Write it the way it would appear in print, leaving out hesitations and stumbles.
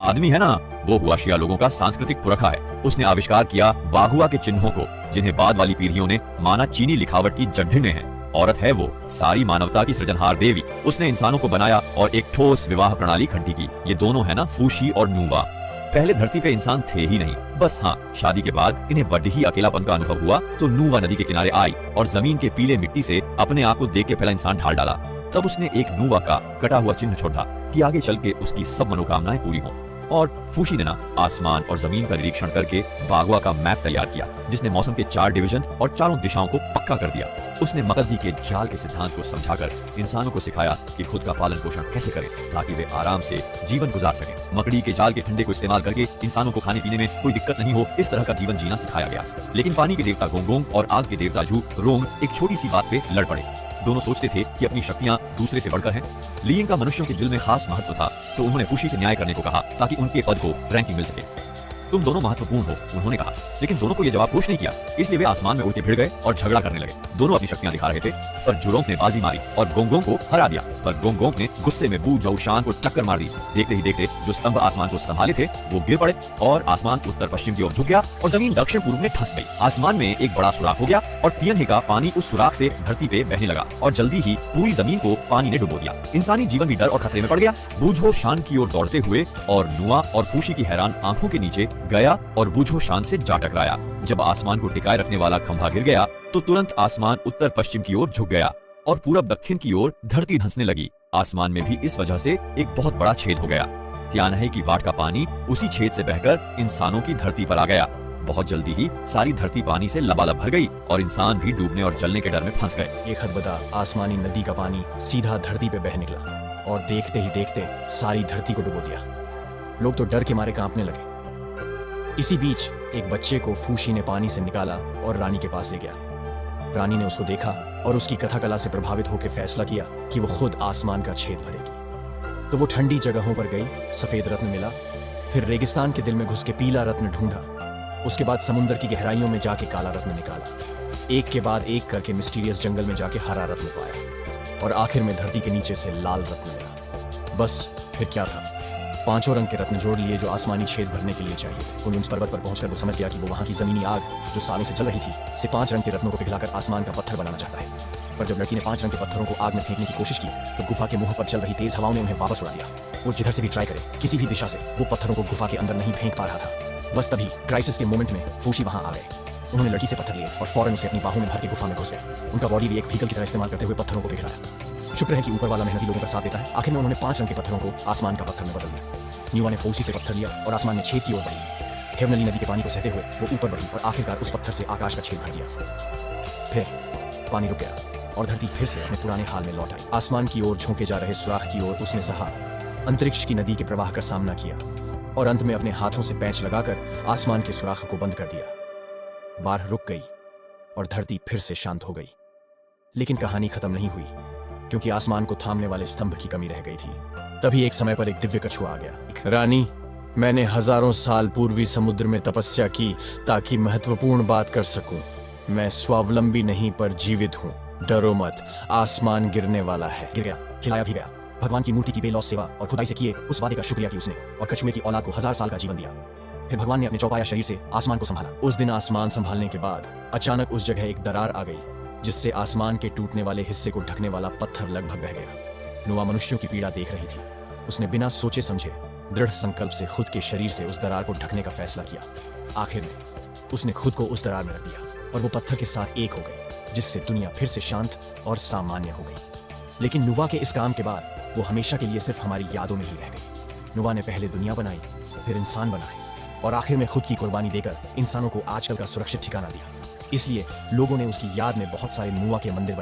आदमी है ना, वो हुआशिया लोगों का सांस्कृतिक पुरखा है। उसने आविष्कार किया बागुआ के चिन्हों को, जिन्हें बाद वाली पीढ़ियों ने माना चीनी लिखावट की जड्ढिने हैं। औरत है वो, सारी मानवता की सृजनहार देवी। उसने इंसानों को बनाया और एक ठोस विवाह प्रणाली खड़ी की। ये दोनों है ना, फूशी और नूवा। पहले धरती पे इंसान थे ही नहीं, बस हाँ, शादी के बाद इन्हें बड़ ही अकेलापन का अनुभव हुआ तो नूवा नदी के किनारे आई और जमीन के पीले मिट्टी से अपने आप को देख के पहला इंसान ढाल डाला। तब उसने एक नूवा का कटा हुआ चिन्ह छोड़ा कि आगे चल के उसकी सब मनोकामनाएं पूरी हों। और फूशी ने ना आसमान और जमीन का निरीक्षण करके बागवा का मैप तैयार किया, जिसने मौसम के 4 डिवीजन और चारों दिशाओं को पक्का कर दिया। उसने मकद्दी के जाल के सिद्धांत को समझाकर इंसानों को सिखाया कि खुद का पालन पोषण कैसे करें ताकि वे आराम से जीवन गुजार सकें। मकड़ी के जाल के ठंडे को इस्तेमाल करके इंसानों को खाने पीने में कोई दिक्कत नहीं हो, इस तरह का जीवन जीना सिखाया गया। लेकिन पानी के देवता गोंगोंग और आग के देवता झू रोंग एक छोटी सी बात पे लड़ पड़े। दोनों सोचते थे कि अपनी शक्तियां दूसरे से बढ़कर हैं। लियिंग का मनुष्यों के दिल में खास महत्व था, तो उन्होंने फूशी से न्याय करने को कहा ताकि उनके पद को रैंकिंग मिल सके। तुम दोनों महत्वपूर्ण हो, उन्होंने कहा, लेकिन दोनों को यह जवाब खुश नहीं किया। इसलिए वे आसमान में उड़ के भिड़ गए और झगड़ा करने लगे। दोनों अपनी शक्तियां दिखा रहे थे, पर जुरोंग ने बाजी मारी और गोंगोंग को हरा दिया। पर गोंगोंग ने गुस्से में बू जौशान को टक्कर मार दी। देखते ही देखते जो स्तंभ आसमान को संभाले थे वो गिर पड़े और आसमान उत्तर पश्चिम की ओर झुक गया और जमीन दक्षिण पूर्व में धंस गई। आसमान में एक बड़ा सुराख हो गया और तियनहे का पानी उस सुराख से धरती पे बहने लगा और जल्दी ही पूरी जमीन को पानी ने डुबो दिया। इंसानी जीवन भी डर और खतरे में पड़ गया। बूझो शान की ओर दौड़ते हुए और नुआ और फूशी की हैरान आंखों के नीचे गया और बूझो शान से जा टकराया। जब आसमान को टिकाए रखने वाला खंभा गिर गया तो तुरंत आसमान उत्तर पश्चिम की ओर झुक गया और पूरब दक्षिण की ओर धरती धंसने लगी। आसमान में भी इस वजह से एक बहुत बड़ा छेद हो गया। तियानहे की बाट का पानी उसी छेद से बहकर इंसानों की धरती पर आ गया। बहुत जल्दी ही सारी धरती पानी से लबालब भर गई और इंसान भी डूबने और जलने के डर में फंस गए। एक खतबदा आसमानी नदी का पानी सीधा धरती पे बह निकला और देखते ही देखते सारी धरती को डुबो दिया। लोग तो डर के मारे कांपने लगे। इसी बीच एक बच्चे को फूशी ने पानी से निकाला और रानी के पास ले गया। रानी ने उसको देखा और उसकी कथा कला से प्रभावित होकर फैसला किया कि वो खुद आसमान का छेद भरेगी। तो वो ठंडी जगहों पर गई, सफेद रत्न मिला, फिर रेगिस्तान के दिल में घुस के पीला रत्न ढूंढा। उसके बाद समुद्र की गहराइयों में जाके काला रत्न निकाला। एक के बाद एक करके मिस्टीरियस जंगल में जाके हरा रत्न पाया और आखिर में धरती के नीचे से लाल रत्न मिला। बस फिर क्या था, 5 रंग के रत्न जोड़ लिए जो आसमानी छेद भरने के लिए चाहिए थे। कुंदुज पर्वत पर पहुंचकर वो समझ गया कि वो वहां की जमीनी आग जो सालों से जल रही थी से 5 रंग के रत्नों को पिघलाकर आसमान का पत्थर बनाना चाहता है। पर जब लड़की ने 5 रंग के पत्थरों को आग में फेंकने की कोशिश की तो गुफा के मुंह पर चल रही तेज हवाओं ने उन्हें वापस उड़ा दिया। वो जिधर से भी ट्राई करे, किसी भी दिशा से वो पत्थरों को गुफा के अंदर नहीं फेंक पा रहा था। बस तभी क्राइसिस के मोमेंट में फूशी वहां आ गए। उन्होंने लड़की से पत्थर लिए और फौरन उसे अपनी बाहों में भर के गुफा में घुस गए। उनका बॉडी भी एक व्हीकल की तरह इस्तेमाल करते हुए पत्थरों को पिघलाया। शुक्र है कि ऊपर वाला मेहनती लोगों का साथ देता है। आखिर में उन्होंने 5 रंग के पत्थरों को आसमान का पत्थर में बदल दिया। न्यूआ ने फूसी से पत्थर लिया और आसमान में छेद की ओर बढ़ी। हेवनली नदी के पानी को सहते हुए वो ऊपर बढ़ी और आखिरकार उस पत्थर से आकाश का छेद भर दिया। फिर पानी रुक गया और धरती फिर से अपने पुराने हाल में लौट आई। आसमान की ओर झोंके जा रहे सुराख की ओर उसने सहा, अंतरिक्ष की नदी के प्रवाह का सामना किया और अंत में अपने हाथों से पैंच लगाकर आसमान के सुराख को बंद कर दिया। बाढ़ रुक गई और धरती फिर से शांत हो गई। लेकिन कहानी खत्म नहीं हुई, क्योंकि आसमान को थामने वाले स्तंभ की कमी रह गई थी। तभी एक समय पर एक दिव्य कछुआ आ गया। रानी, मैंने हजारों साल पूर्वी समुद्र में तपस्या की ताकि महत्वपूर्ण बात कर सकूं। मैं स्वावलंबी नहीं पर जीवित हूं। डरो मत, आसमान गिरने वाला है। गिर गया, खिलाया भी गया। भगवान की मूर्ति की बेलौस सेवा और खुदाई से किए उस वादे का शुक्रिया की उसने और कछुए की औलाद को 1000 साल का जीवन दिया। फिर भगवान ने अपने चौपाया शरीर से आसमान को संभाला। उस दिन आसमान संभालने के बाद अचानक उस जगह एक दरार आ गई, जिससे आसमान के टूटने वाले हिस्से को ढकने वाला पत्थर लगभग बह गया। नुआ मनुष्यों की पीड़ा देख रही थी। उसने बिना सोचे समझे दृढ़ संकल्प से खुद के शरीर से उस दरार को ढकने का फैसला किया। आखिर में उसने खुद को उस दरार में रख दिया और वो पत्थर के साथ एक हो गई, जिससे दुनिया फिर से शांत और सामान्य हो गई। लेकिन नुआ के इस काम के बाद वो हमेशा के लिए सिर्फ हमारी यादों में ही रह गई। नुआ ने पहले दुनिया बनाई, फिर इंसान बनाए और आखिर में खुद की कुर्बानी देकर इंसानों को आजकल का सुरक्षित ठिकाना दिया। इसलिए लोगों ने उसकी याद में बहुत सारे नुआ के मंदिर